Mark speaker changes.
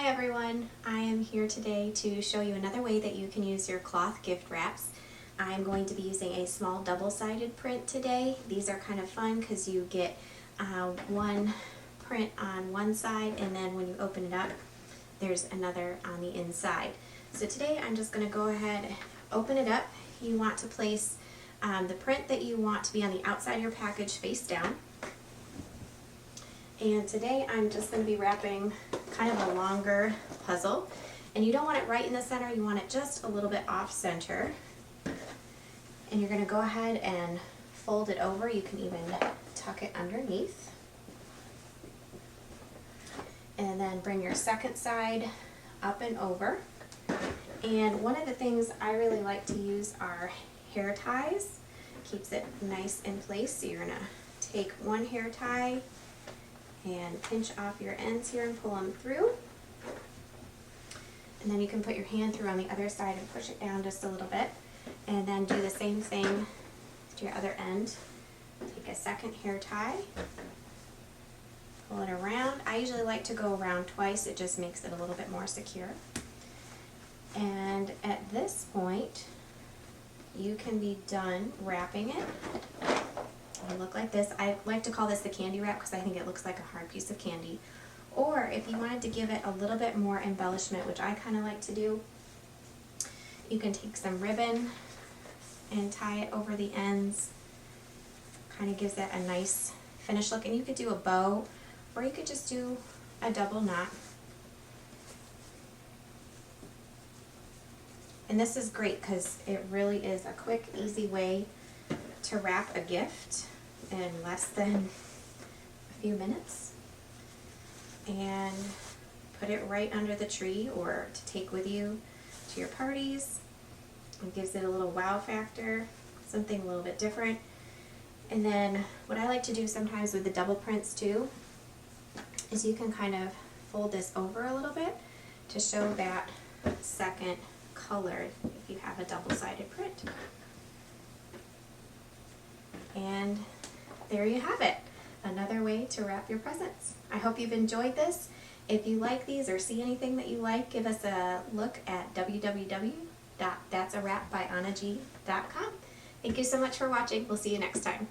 Speaker 1: everyone, I am here today to show you another way that you can use your cloth gift wraps. I'm going to be using a small double-sided print today. These are kind of fun because you get one print on one side, and then when you open it up there's another on the inside. So today I'm just going to go ahead and open it up. You want to place the print that you want to be on the outside of your package face down. And today I'm just going to be wrapping kind of a longer puzzle, and you don't want it right in the center, you want it just a little bit off center. And you're going to go ahead and fold it over. You can even tuck it underneath. And then bring your second side up and over. And one of the things I really like to use are hair ties. Keeps it nice in place. So you're going to take one hair tie and pinch off your ends here and pull them through. And then you can put your hand through on the other side and push it down just a little bit. And then do the same thing to your other end. Take a second hair tie, pull it around. I usually like to go around twice, it just makes it a little bit more secure. And at this point, you can be done wrapping it. It'll look like this. I like to call this the candy wrap because I think it looks like a hard piece of candy. Or if you wanted to give it a little bit more embellishment, which I kind of like to do, you can take some ribbon and tie it over the ends. Kind of gives it a nice finished look. And you could do a bow, or you could just do a double knot. And this is great because it really is a quick, easy way to wrap a gift in less than a few minutes. And put it right under the tree or to take with you to your parties. It gives it a little wow factor, something a little bit different. And then what I like to do sometimes with the double prints too is you can kind of fold this over a little bit to show that second color if you have a double-sided print. And there you have it, another way to wrap your presents. I hope you've enjoyed this. If you like these or see anything that you like, give us a look at www.that'sawrapbyannag.com. Thank you so much for watching. We'll see you next time.